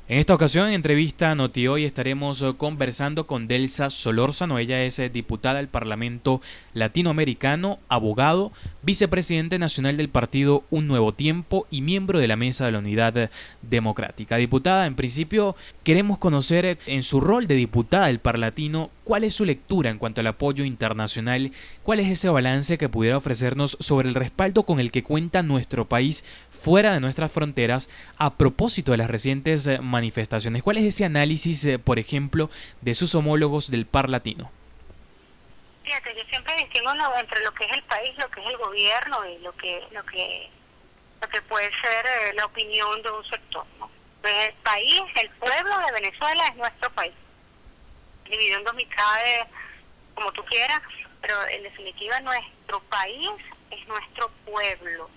En esta ocasión, en entrevista a Notihoy, estaremos conversando con Delsa Solórzano. Ella es diputada al Parlamento Latinoamericano, abogado, vicepresidente nacional del partido Un Nuevo Tiempo y miembro de la Mesa de la Unidad Democrática. Diputada, en principio queremos conocer en su rol de diputada del Parlatino cuál es su lectura en cuanto al apoyo internacional, cuál es ese balance que pudiera ofrecernos sobre el respaldo con el que cuenta nuestro país fuera de nuestras fronteras a propósito de las recientes manifestaciones. ¿Cuál es ese análisis, por ejemplo, de sus homólogos del Parlatino? Fíjate, yo siempre distingo entre lo que es el país, lo que es el gobierno y lo que puede ser la opinión de un sector, ¿no? Pues el país, el pueblo de Venezuela es nuestro país, dividido en dos mitades, como tú quieras, pero en definitiva nuestro país es nuestro pueblo.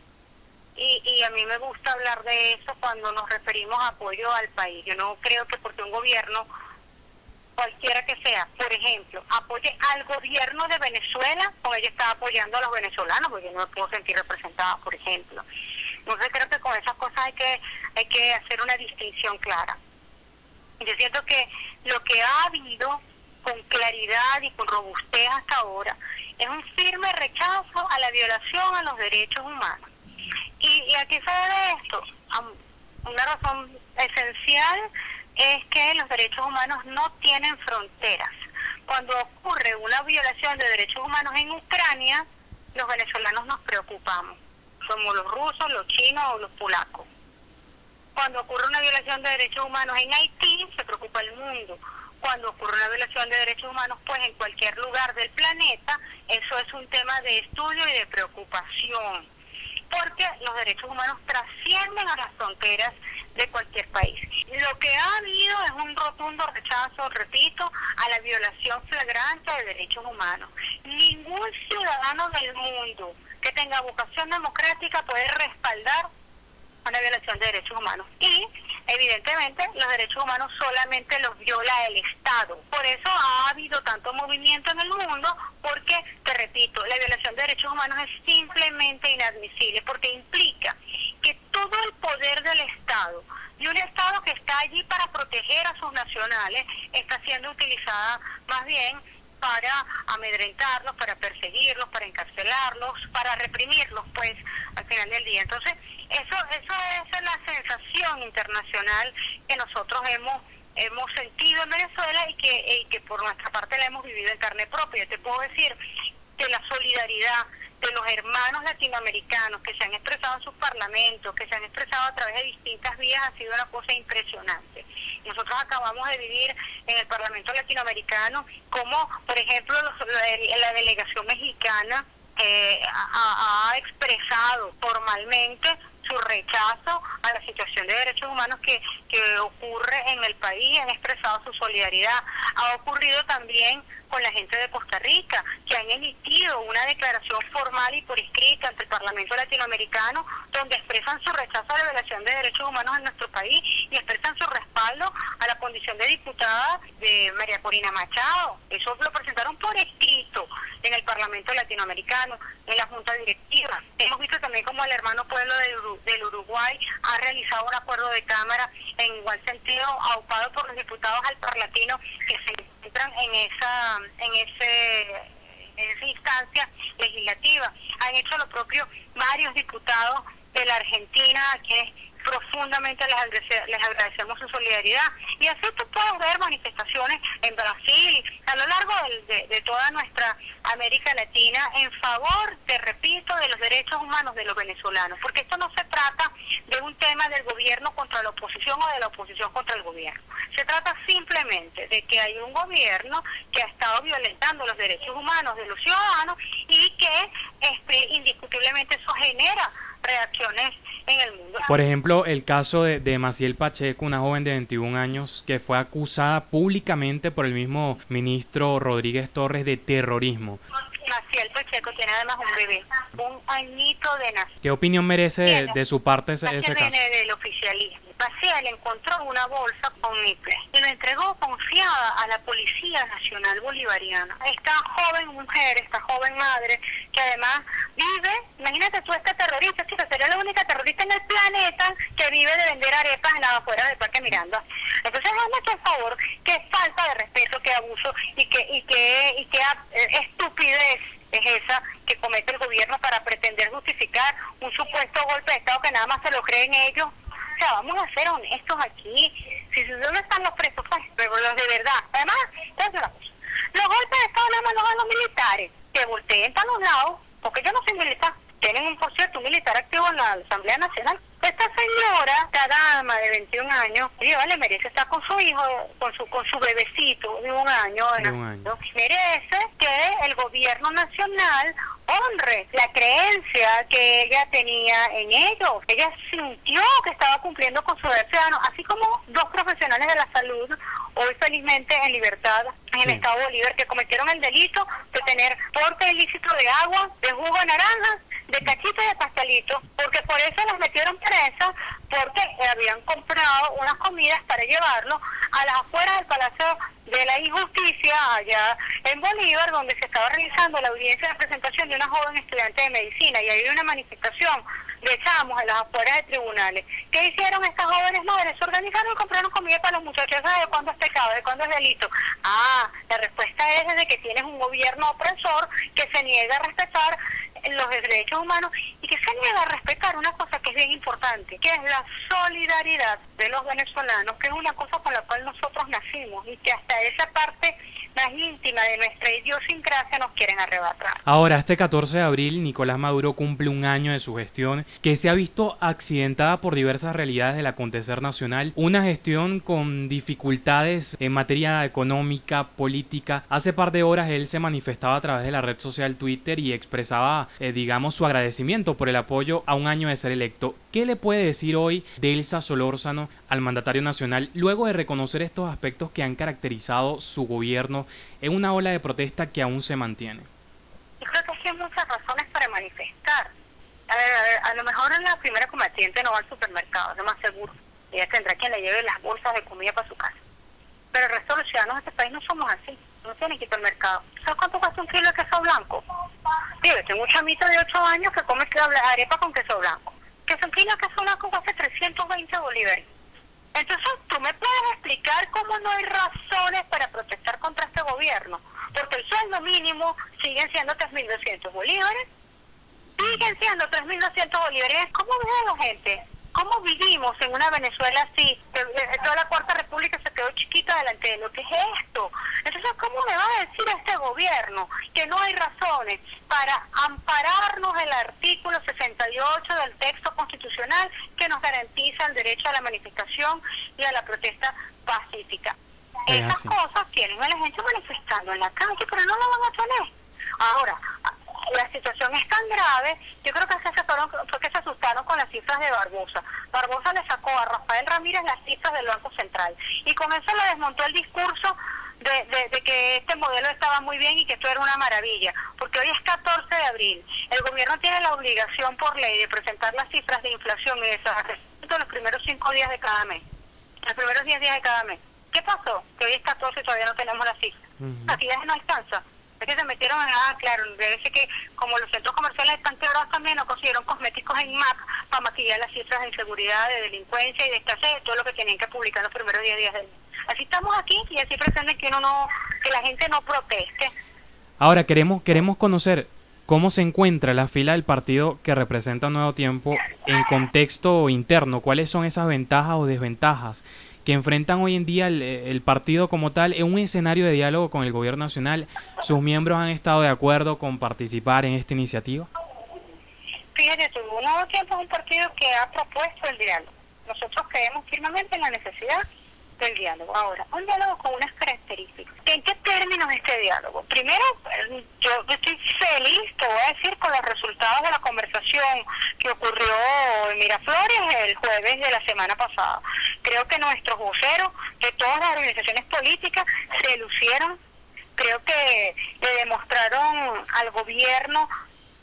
Y a mí me gusta hablar de eso cuando nos referimos a apoyo al país. Yo no creo que porque un gobierno, cualquiera que sea, por ejemplo, apoye al gobierno de Venezuela, con ello está apoyando a los venezolanos, porque yo no me puedo sentir representada, por ejemplo. Entonces creo que con esas cosas hay que hacer una distinción clara. Yo siento que lo que ha habido con claridad y con robustez hasta ahora es un firme rechazo a la violación a los derechos humanos. ¿Y a qué se debe esto? Una razón esencial es que los derechos humanos no tienen fronteras. Cuando ocurre una violación de derechos humanos en Ucrania, los venezolanos nos preocupamos. Somos los rusos, los chinos o los polacos. Cuando ocurre una violación de derechos humanos en Haití, se preocupa el mundo. Cuando ocurre una violación de derechos humanos, pues en cualquier lugar del planeta, eso es un tema de estudio y de preocupación, porque los derechos humanos trascienden a las fronteras de cualquier país. Lo que ha habido es un rotundo rechazo, repito, a la violación flagrante de derechos humanos. Ningún ciudadano del mundo que tenga vocación democrática puede respaldar una violación de derechos humanos. Y, evidentemente, los derechos humanos solamente los viola el Estado. Por eso ha habido tanto movimiento en el mundo, porque, te repito, la violación de derechos humanos es simplemente inadmisible, porque implica que todo el poder del Estado, y un Estado que está allí para proteger a sus nacionales, está siendo utilizada más bien para amedrentarlos, para perseguirlos, para encarcelarlos, para reprimirlos, pues, al final del día. Entonces, eso es la sensación internacional que nosotros hemos sentido en Venezuela y que por nuestra parte la hemos vivido en carne propia. Te puedo decir que la solidaridad de los hermanos latinoamericanos que se han expresado en sus parlamentos, que se han expresado a través de distintas vías, ha sido una cosa impresionante. Nosotros acabamos de vivir en el Parlamento Latinoamericano como, por ejemplo, la delegación mexicana ha expresado formalmente su rechazo a la situación de derechos humanos que ocurre en el país, han expresado su solidaridad. Ha ocurrido también con la gente de Costa Rica, que han emitido una declaración formal y por escrito ante el Parlamento Latinoamericano, donde expresan su rechazo a la violación de derechos humanos en nuestro país y expresan su respaldo a la condición de diputada de María Corina Machado. Eso lo presentaron por escrito en el Parlamento Latinoamericano, en la Junta Directiva. Hemos visto también como el hermano pueblo del Uruguay ha realizado un acuerdo de Cámara en igual sentido, aupado por los diputados al Parlatino que se encuentran en esa instancia legislativa. Han hecho lo propio varios diputados de la Argentina, a quienes profundamente les agradecemos su solidaridad. Y así tú puedes ver manifestaciones en Brasil, a lo largo de toda nuestra América Latina, en favor, te repito, de los derechos humanos de los venezolanos, porque esto no se trata de un tema del gobierno contra la oposición o de la oposición contra el gobierno. Se trata simplemente de que hay un gobierno que ha estado violentando los derechos humanos de los ciudadanos y que indiscutiblemente eso genera reacciones en el mundo. Por ejemplo, el caso de Maciel Pacheco, una joven de 21 años que fue acusada públicamente por el mismo ministro Rodríguez Torres de terrorismo. Maciel Pacheco tiene además un bebé, un añito de nacido. ¿Qué opinión merece de su parte ese caso? Viene del oficialismo. Maciel encontró una bolsa con niple y la entregó confiada a la Policía Nacional Bolivariana. Esta joven mujer, esta joven madre, que además vive, imagínate tú esta terrorista, chica, sería la única terrorista en el planeta que vive de vender arepas en las afueras del Parque Miranda. Entonces hazme por favor, qué falta de respeto, qué abuso y qué estupidez es esa que comete el gobierno para pretender justificar un supuesto golpe de Estado que nada más se lo creen ellos. O sea, vamos a ser honestos aquí. Si ¿dónde están los presos? Pues, pero los de verdad. Además, es una cosa. Los golpes de Estado nada más los dan los militares, que volteen para los lados, porque yo no soy militar. Tienen, por cierto, un militar activo en la Asamblea Nacional. Esta señora, esta dama de 21 años, le merece estar con su hijo, con su bebecito de un año. Merece que el gobierno nacional honre la creencia que ella tenía en ellos. Ella sintió que estaba cumpliendo con su deber ciudadano, así como dos profesionales de la salud, hoy felizmente en libertad en el Estado de Bolívar, que cometieron el delito de tener porte ilícito de agua, de jugo de naranja, de cachito y de pastelito, porque por eso las metieron presa, porque habían comprado unas comidas para llevarlo a las afueras del Palacio de la Injusticia, allá en Bolívar, donde se estaba realizando la audiencia de presentación de una joven estudiante de medicina, y ahí hay una manifestación de chamos en las afueras de tribunales. ¿Qué hicieron estas jóvenes madres? Se organizaron y compraron comida para los muchachos. ¿De cuándo es pecado? ¿De cuándo es delito? La respuesta es de que tienes un gobierno opresor que se niega a respetar los derechos humanos y que se niega a respetar una cosa que es bien importante, que es la solidaridad de los venezolanos, que es una cosa con la cual nosotros nacimos y que hasta esa parte más íntima de nuestra idiosincrasia nos quieren arrebatar. Ahora, este 14 de abril, Nicolás Maduro cumple un año de su gestión, que se ha visto accidentada por diversas realidades del acontecer nacional, una gestión con dificultades en materia económica, política. Hace par de horas él se manifestaba a través de la red social Twitter y expresaba, su agradecimiento por el apoyo a un año de ser electo. ¿Qué le puede decir hoy Delsa Solórzano al mandatario nacional luego de reconocer estos aspectos que han caracterizado su gobierno en una ola de protesta que aún se mantiene? Yo creo que hay muchas razones para manifestar. A lo mejor la primera combatiente no va al supermercado, es lo más seguro. Ella tendrá quien le lleve las bolsas de comida para su casa. Pero el resto de los ciudadanos de este país no somos así. No tienen que ir al mercado. ¿Sabes cuánto cuesta un kilo de queso blanco? Digo, tengo un chamito de 8 años que come arepa con queso blanco. Que un kilo de queso blanco cuesta 320 bolívares. Entonces, ¿tú me puedes explicar cómo no hay razones para protestar contra este gobierno? Porque el sueldo mínimo siguen siendo 3.200 bolívares. Siguen siendo 3.200 bolívares. ¿Cómo vive la gente? ¿Cómo vivimos en una Venezuela así? Toda la Cuarta República se quedó chiquita delante de lo que es esto. Entonces, ¿cómo me va a decir este gobierno que no hay razones para ampararnos en el artículo 68 del texto constitucional que nos garantiza el derecho a la manifestación y a la protesta pacífica? Esas cosas tienen a la gente manifestando en la calle, pero no lo van a tener. Ahora, la situación es tan grave, yo creo que fue que se asustaron con las cifras de Barbosa. Barbosa le sacó a Rafael Ramírez las cifras del Banco Central y con eso le desmontó el discurso de que este modelo estaba muy bien y que esto era una maravilla, porque hoy es 14 de abril, el gobierno tiene la obligación por ley de presentar las cifras de inflación y de los primeros 5 días de cada mes, los primeros 10 días de cada mes. ¿Qué pasó? Que hoy es 14 y todavía no tenemos las cifras. Así ya no alcanza. Es que se metieron claro, debe ser que como los centros comerciales están quebrados también, no consiguieron cosméticos en MAP para maquillar las cifras de inseguridad, de delincuencia y de escasez, de todo lo que tenían que publicar los primeros 10 días del mes. Así estamos aquí y así pretenden que que la gente no proteste. Ahora queremos conocer cómo se encuentra la fila del partido que representa un Nuevo Tiempo en contexto interno, cuáles son esas ventajas o desventajas que enfrentan hoy en día el partido como tal en un escenario de diálogo con el gobierno nacional. ¿Sus miembros han estado de acuerdo con participar en esta iniciativa? Fíjate, Un Nuevo Tiempo es un partido que ha propuesto el diálogo. Nosotros creemos firmemente en la necesidad del diálogo. Ahora, un diálogo con unas características. ¿En qué términos este diálogo? Primero, yo estoy feliz, te voy a decir, con los resultados de la conversación que ocurrió en Miraflores el jueves de la semana pasada. Creo que nuestros voceros de todas las organizaciones políticas se lucieron. Creo que le demostraron al gobierno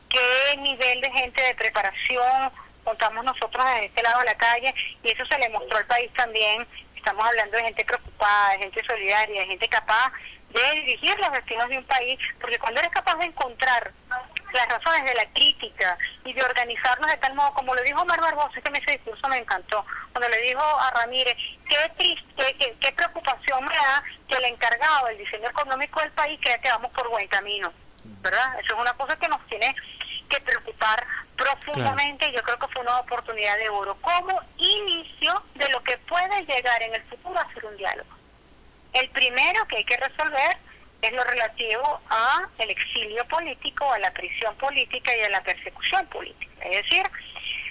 qué nivel de gente de preparación contamos nosotros de este lado de la calle, y eso se le mostró al país también. Estamos hablando de gente preocupada, de gente solidaria, de gente capaz de dirigir los destinos de un país, porque cuando eres capaz de encontrar las razones de la crítica y de organizarnos de tal modo, como lo dijo Omar Barbosa, que ese discurso me encantó, cuando le dijo a Ramírez, qué triste, qué preocupación me da que el encargado del diseño económico del país crea que vamos por buen camino, ¿verdad? Eso es una cosa que nos tiene que preocupar profundamente. Claro. Yo creo que fue una oportunidad de oro como inicio de lo que puede llegar en el futuro a ser un diálogo. El primero que hay que resolver es lo relativo a el exilio político, a la prisión política y a la persecución política. Es decir,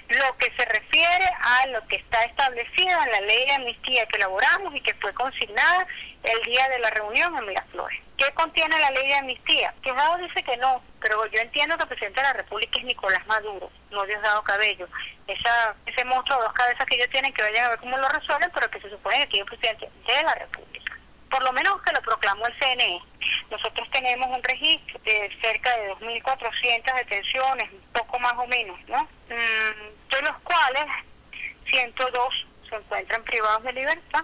lo que se refiere a lo que está establecido en la ley de amnistía que elaboramos y que fue consignada el día de la reunión en Miraflores. ¿Qué contiene la ley de amnistía? Diosdado dice que no, pero yo entiendo que el presidente de la República es Nicolás Maduro, no Diosdado Cabello. Ese monstruo de dos cabezas que ellos tienen, que vayan a ver cómo lo resuelven, pero que se supone que aquí es el presidente de la República. Por lo menos que lo proclamó el CNE. Nosotros tenemos un registro de cerca de 2.400 detenciones, un poco más o menos, ¿no? De los cuales 102 se encuentran privados de libertad,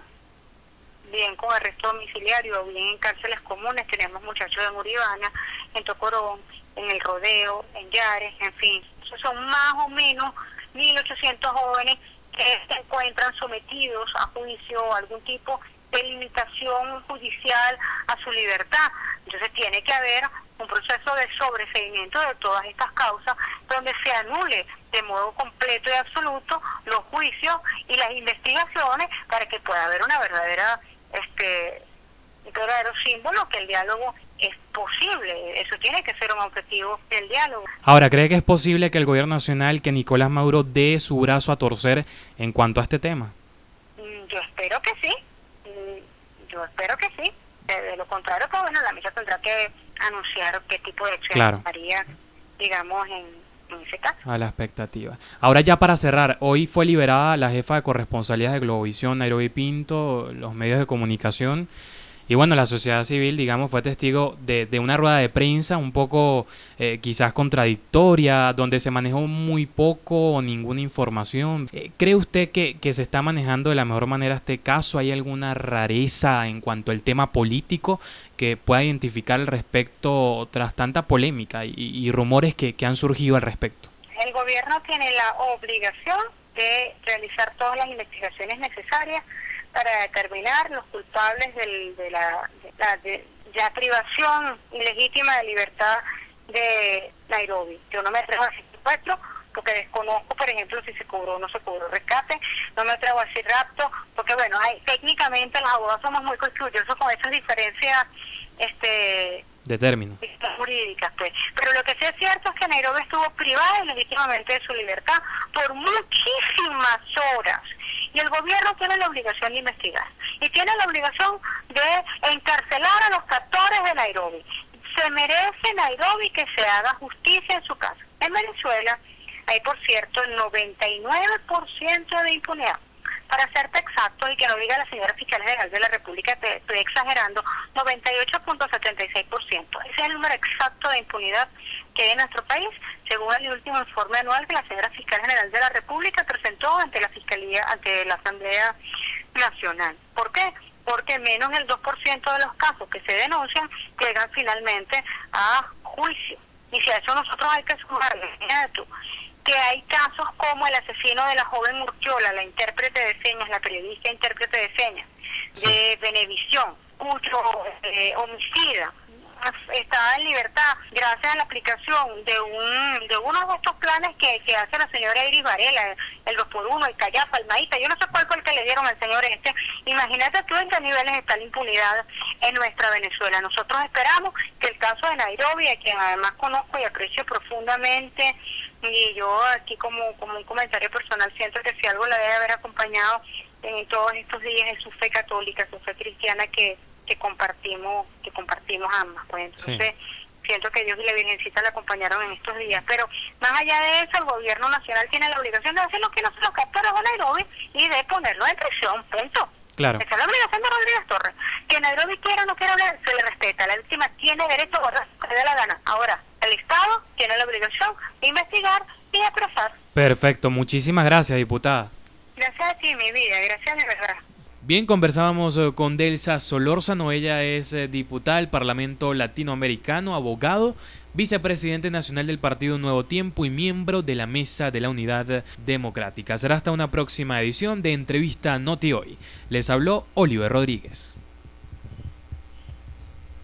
bien con arresto domiciliario o bien en cárceles comunes. Tenemos muchachos de Muribana, en Tocorón, en El Rodeo, en Yares, en fin. Esos son más o menos 1.800 jóvenes que se encuentran sometidos a juicio o algún tipo de limitación judicial a su libertad. Entonces tiene que haber un proceso de sobreseimiento de todas estas causas donde se anule de modo completo y absoluto los juicios y las investigaciones para que pueda haber una verdadero símbolo que el diálogo es posible. Eso tiene que ser un objetivo del diálogo. Ahora, ¿cree que es posible que el gobierno nacional, que Nicolás Maduro dé su brazo a torcer en cuanto a este tema? Yo espero que sí. Yo espero que sí. De lo contrario, pues bueno, la misa tendrá que anunciar qué tipo de acción haría, digamos, en ese caso. A la expectativa. Ahora ya para cerrar, hoy fue liberada la jefa de corresponsalías de Globovisión, Nairobi Pinto, los medios de comunicación. Y bueno, la sociedad civil, digamos, fue testigo de una rueda de prensa un poco quizás contradictoria, donde se manejó muy poco o ninguna información. ¿Cree usted que se está manejando de la mejor manera este caso? ¿Hay alguna rareza en cuanto al tema político que pueda identificar al respecto tras tanta polémica y rumores que han surgido al respecto? El gobierno tiene la obligación de realizar todas las investigaciones necesarias para determinar los culpables de la privación ilegítima de libertad de Nairobi. Yo no me atrevo a decir secuestro porque desconozco, por ejemplo, si se cobró o no se cobró rescate. No me atrevo a decir rapto porque, bueno, técnicamente los abogados somos muy constructivos con esas diferencias de términos jurídicas, pues. Pero lo que sí es cierto es que Nairobi estuvo privada ilegítimamente de su libertad por muchísimas horas. Y el gobierno tiene la obligación de investigar. Y tiene la obligación de encarcelar a los captores de Nairobi. Se merece Nairobi que se haga justicia en su caso. En Venezuela hay, por cierto, el 99% de impunidad. Para serte exacto y que no diga la señora fiscal general de la República, estoy exagerando, 98.76%. Ese es el número exacto de impunidad que hay en nuestro país, según el último informe anual que la señora fiscal general de la República presentó ante la Fiscalía, ante la Asamblea Nacional. ¿Por qué? Porque menos del 2% de los casos que se denuncian llegan finalmente a juicio. Y si a eso nosotros hay que sumarle, que hay casos como el asesino de la joven Urquiola, la intérprete de señas, la periodista intérprete de señas, de Venevisión, cuyo homicida está en libertad gracias a la aplicación de uno de estos planes que hace la señora Iris Varela, el 2x1, el Callapa, el Maíta. Yo no sé cuál fue el que le dieron al señor este. Imagínate tú en qué niveles está la impunidad en nuestra Venezuela. Nosotros esperamos que el caso de Nairobi, a quien además conozco y aprecio profundamente, y yo aquí como un comentario personal siento que si algo la debe haber acompañado en todos estos días es su fe católica, su fe cristiana que compartimos ambas. Pues entonces siento que Dios y la Virgencita la acompañaron en estos días. Pero más allá de eso, el gobierno nacional tiene la obligación de hacer lo que no se los captura a Nairobi y de ponerlo en prisión, punto. Claro. Esa es la obligación de Rodríguez Torres. Que Nairobi quiera o no quiera hablar, se le respeta. La víctima tiene derecho a guardar lo que le dé la gana. Ahora, el Estado tiene la obligación de investigar y de apresar. Perfecto. Muchísimas gracias, diputada. Gracias a ti, mi vida. Gracias de verdad. Bien, conversábamos con Delsa Solórzano, ella es diputada del Parlamento Latinoamericano, abogado, vicepresidente nacional del Partido Nuevo Tiempo y miembro de la Mesa de la Unidad Democrática. Será hasta una próxima edición de Entrevista Noti Hoy. Les habló Oliver Rodríguez.